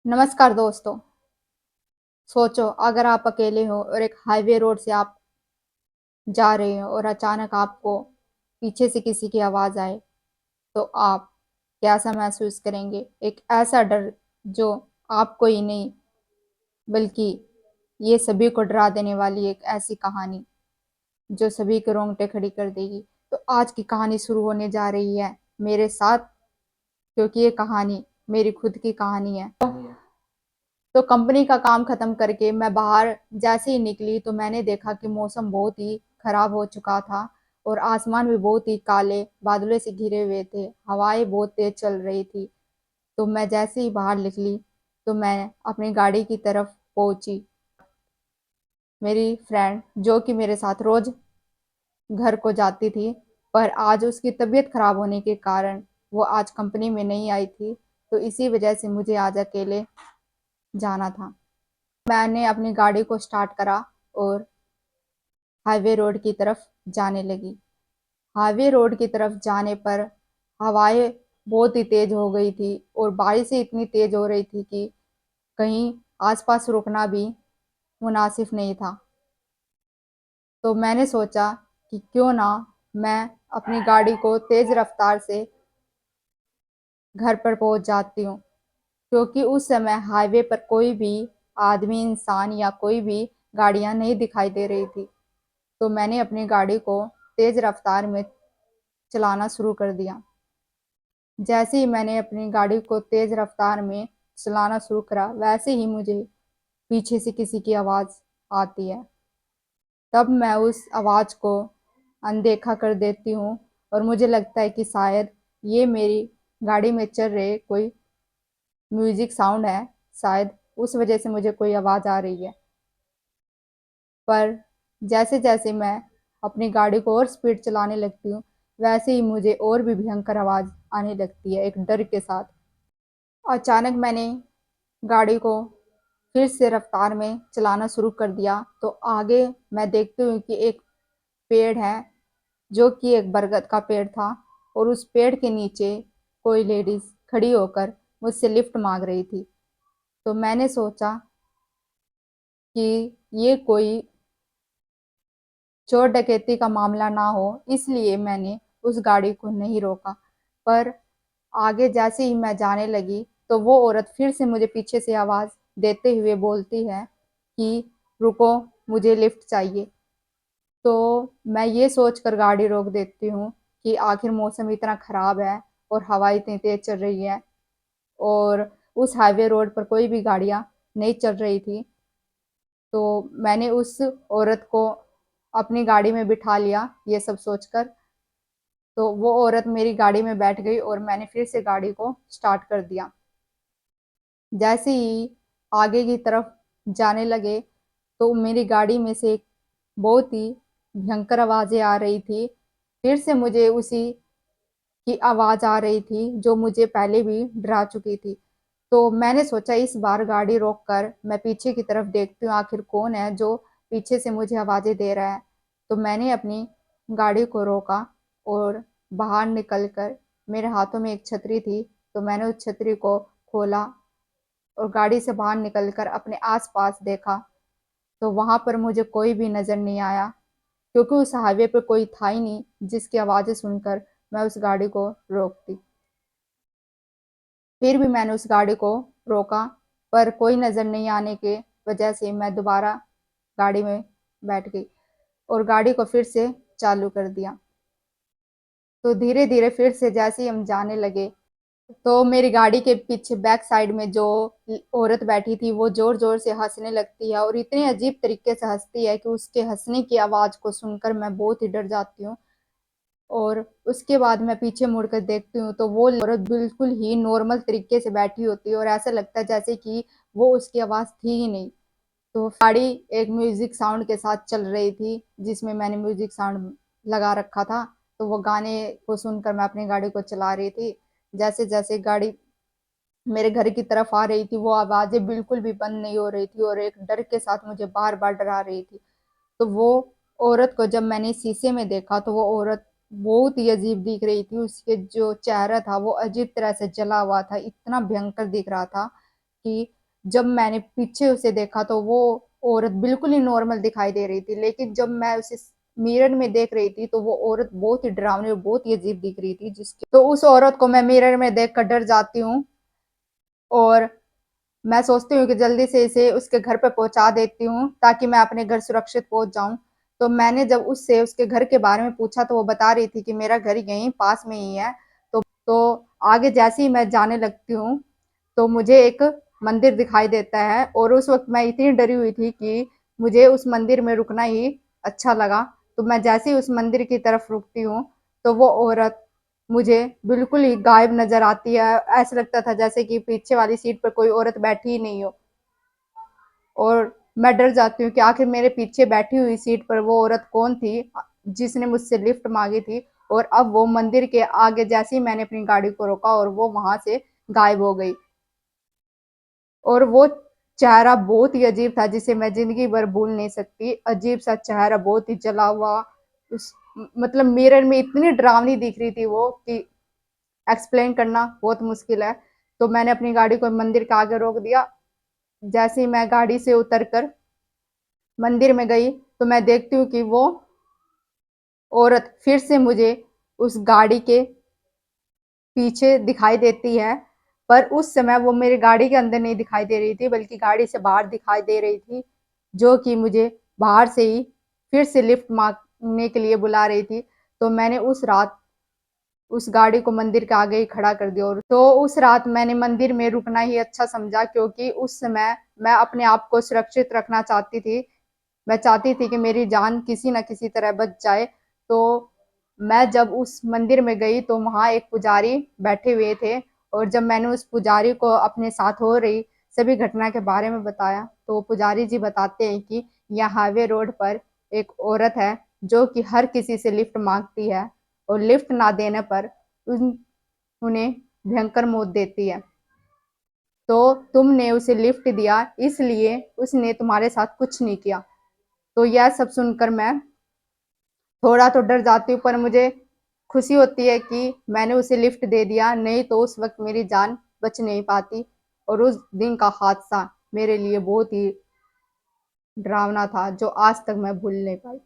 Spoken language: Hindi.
नमस्कार दोस्तों। सोचो अगर आप अकेले हो और एक हाईवे रोड से आप जा रहे हो और अचानक आपको पीछे से किसी की आवाज़ आए, तो आप कैसा महसूस करेंगे? एक ऐसा डर जो आपको ही नहीं बल्कि ये सभी को डरा देने वाली एक ऐसी कहानी जो सभी के रोंगटे खड़ी कर देगी। तो आज की कहानी शुरू होने जा रही है मेरे साथ, क्योंकि ये कहानी मेरी खुद की कहानी है। तो कंपनी का काम खत्म करके मैं बाहर जैसे ही निकली तो मैंने देखा कि मौसम बहुत ही खराब हो चुका था और आसमान भी बहुत ही काले बादलों से घिरे हुए थे। हवाएं बहुत तेज चल रही थी। तो मैं जैसे ही बाहर निकली तो मैं अपनी गाड़ी की तरफ पहुंची। मेरी फ्रेंड जो कि मेरे साथ रोज घर को जाती थी, पर आज उसकी तबीयत खराब होने के कारण वो आज कंपनी में नहीं आई थी। तो इसी वजह से मुझे आज अकेले जाना था। मैंने अपनी गाड़ी को स्टार्ट करा और हाईवे रोड की तरफ जाने लगी। हाईवे रोड की तरफ जाने पर हवाएं बहुत ही तेज हो गई थी और बारिशें इतनी तेज हो रही थी कि कहीं आसपास रुकना भी मुनासिब नहीं था। तो मैंने सोचा कि क्यों ना मैं अपनी गाड़ी को तेज रफ्तार से घर पर पहुंच जाती हूँ, क्योंकि उस समय हाईवे पर कोई भी आदमी, इंसान या कोई भी गाड़ियां नहीं दिखाई दे रही थी। तो मैंने अपनी गाड़ी को तेज रफ्तार में चलाना शुरू कर दिया। जैसे ही मैंने अपनी गाड़ी को तेज रफ्तार में चलाना शुरू करा, वैसे ही मुझे पीछे से किसी की आवाज़ आती है। तब मैं उस आवाज़ को अनदेखा कर देती हूँ और मुझे लगता है कि शायद ये मेरी गाड़ी में चल रहे कोई म्यूजिक साउंड है, शायद उस वजह से मुझे कोई आवाज़ आ रही है। पर जैसे जैसे मैं अपनी गाड़ी को और स्पीड चलाने लगती हूँ, वैसे ही मुझे और भी भयंकर आवाज़ आने लगती है एक डर के साथ। अचानक मैंने गाड़ी को फिर से रफ्तार में चलाना शुरू कर दिया। तो आगे मैं देखती हूँ कि एक पेड़ है, जो कि एक बरगद का पेड़ था, और उस पेड़ के नीचे कोई लेडीज खड़ी होकर मुझसे लिफ्ट मांग रही थी। तो मैंने सोचा कि ये कोई चोर डकैती का मामला ना हो, इसलिए मैंने उस गाड़ी को नहीं रोका। पर आगे जैसे ही मैं जाने लगी तो वो औरत फिर से मुझे पीछे से आवाज़ देते हुए बोलती है कि रुको, मुझे लिफ्ट चाहिए। तो मैं ये सोचकर गाड़ी रोक देती हूँ कि आखिर मौसम इतना ख़राब है और हवा इतनी तेज़ चल रही है और उस हाईवे रोड पर कोई भी गाड़ियाँ नहीं चल रही थी। तो मैंने उस औरत को अपनी गाड़ी में बिठा लिया ये सब सोचकर। तो वो औरत मेरी गाड़ी में बैठ गई और मैंने फिर से गाड़ी को स्टार्ट कर दिया। जैसे ही आगे की तरफ जाने लगे तो मेरी गाड़ी में से एक बहुत ही भयंकर आवाज़ें आ रही थी। फिर से मुझे उसी की आवाज़ आ रही थी जो मुझे पहले भी डरा चुकी थी। तो मैंने सोचा इस बार गाड़ी रोककर मैं पीछे की तरफ देखती हूँ, आखिर कौन है जो पीछे से मुझे आवाज़ें दे रहा है। तो मैंने अपनी गाड़ी को रोका और बाहर निकल कर, मेरे हाथों में एक छतरी थी, तो मैंने उस छतरी को खोला और गाड़ी से बाहर निकलकर अपने आसपास देखा। तो वहां पर मुझे कोई भी नजर नहीं आया, क्योंकि उस हाईवे पे कोई था ही नहीं जिसकी आवाजें सुनकर मैं उस गाड़ी को रोकती। फिर भी मैंने उस गाड़ी को रोका, पर कोई नजर नहीं आने के वजह से मैं दोबारा गाड़ी में बैठ गई और गाड़ी को फिर से चालू कर दिया। तो धीरे धीरे फिर से जैसे ही हम जाने लगे, तो मेरी गाड़ी के पीछे बैक साइड में जो औरत बैठी थी वो जोर जोर से हंसने लगती है और इतने अजीब तरीके से हंसती है कि उसके हंसने की आवाज को सुनकर मैं बहुत ही डर जाती हूँ। और उसके बाद मैं पीछे मुड़कर देखती हूँ तो वो औरत बिल्कुल ही नॉर्मल तरीके से बैठी होती है और ऐसा लगता है जैसे कि वो उसकी आवाज थी ही नहीं। तो गाड़ी एक म्यूजिक साउंड के साथ चल रही थी, जिसमें मैंने म्यूजिक साउंड लगा रखा था। तो वो गाने को सुनकर मैं अपनी गाड़ी को चला रही थी। जैसे जैसे गाड़ी मेरे घर की तरफ आ रही थी वो आवाजें बिल्कुल भी बंद नहीं हो रही थी और एक डर के साथ मुझे बार बार डरा रही थी। तो वो औरत को जब मैंने शीशे में देखा तो वो औरत बहुत ही अजीब दिख रही थी। उसके जो चेहरा था वो अजीब तरह से जला हुआ था, इतना भयंकर दिख रहा था कि जब मैंने पीछे उसे देखा तो वो औरत बिल्कुल ही नॉर्मल दिखाई दे रही थी, लेकिन जब मैं उसे मिरर में देख रही थी तो वो औरत बहुत ही डरावनी और बहुत ही अजीब दिख रही थी, जिसके तो उस औरत को मैं मिरर में देख कर डर जाती हूँ और मैं सोचती हूँ कि जल्दी से इसे उसके घर पे पहुंचा देती हूँ ताकि मैं अपने घर सुरक्षित पहुंच जाऊं। तो मैंने जब उससे उसके घर के बारे में पूछा तो वो बता रही थी कि मेरा घर यहीं पास में ही है। तो आगे जैसे ही मैं जाने लगती हूँ तो मुझे एक मंदिर दिखाई देता है और उस वक्त मैं इतनी डरी हुई थी कि मुझे उस मंदिर में रुकना ही अच्छा लगा। तो मैं जैसे ही उस मंदिर की तरफ रुकती हूँ तो वो औरत मुझे बिल्कुल ही गायब नजर आती है। ऐसा लगता था जैसे कि पीछे वाली सीट पर कोई औरत बैठी ही नहीं हो और मैं डर जाती हूँ कि आखिर मेरे पीछे बैठी हुई सीट पर वो औरत कौन थी जिसने मुझसे लिफ्ट मांगी थी। और अब वो मंदिर के आगे जैसे ही मैंने अपनी गाड़ी को रोका और वो वहां से गायब हो गई। और वो चेहरा बहुत ही अजीब था जिसे मैं जिंदगी भर भूल नहीं सकती। अजीब सा चेहरा, बहुत ही जला हुआ। उस मतलब मिरर में इतनी डरावनी दिख रही थी वो कि एक्सप्लेन करना बहुत मुश्किल है। तो मैंने अपनी गाड़ी को मंदिर के आगे रोक दिया। जैसे ही मैं गाड़ी से उतर कर मंदिर में गई तो मैं देखती हूँ कि वो औरत फिर से मुझे उस गाड़ी के पीछे दिखाई देती है। पर उस समय वो मेरी गाड़ी के अंदर नहीं दिखाई दे रही थी बल्कि गाड़ी से बाहर दिखाई दे रही थी, जो कि मुझे बाहर से ही फिर से लिफ्ट मांगने के लिए बुला रही थी। तो मैंने उस रात उस गाड़ी को मंदिर के आगे ही खड़ा कर दिया। और तो उस रात मैंने मंदिर में रुकना ही अच्छा समझा क्योंकि उस समय मैं अपने आप को सुरक्षित रखना चाहती थी। मैं चाहती थी कि मेरी जान किसी न किसी तरह बच जाए। तो मैं जब उस मंदिर में गई तो वहाँ एक पुजारी बैठे हुए थे और जब मैंने उस पुजारी को अपने साथ हो रही सभी घटना के बारे में बताया तो पुजारी जी बताते हैं कि यहाँ हाईवे रोड पर एक औरत है जो कि हर किसी से लिफ्ट मांगती है और लिफ्ट ना देने पर उन्हें भयंकर मौत देती है। तो तुमने उसे लिफ्ट दिया इसलिए उसने तुम्हारे साथ कुछ नहीं किया। तो यह सब सुनकर मैं थोड़ा तो डर जाती हूँ पर मुझे खुशी होती है कि मैंने उसे लिफ्ट दे दिया, नहीं तो उस वक्त मेरी जान बच नहीं पाती। और उस दिन का हादसा मेरे लिए बहुत ही डरावना था जो आज तक मैं भूल नहीं पाई।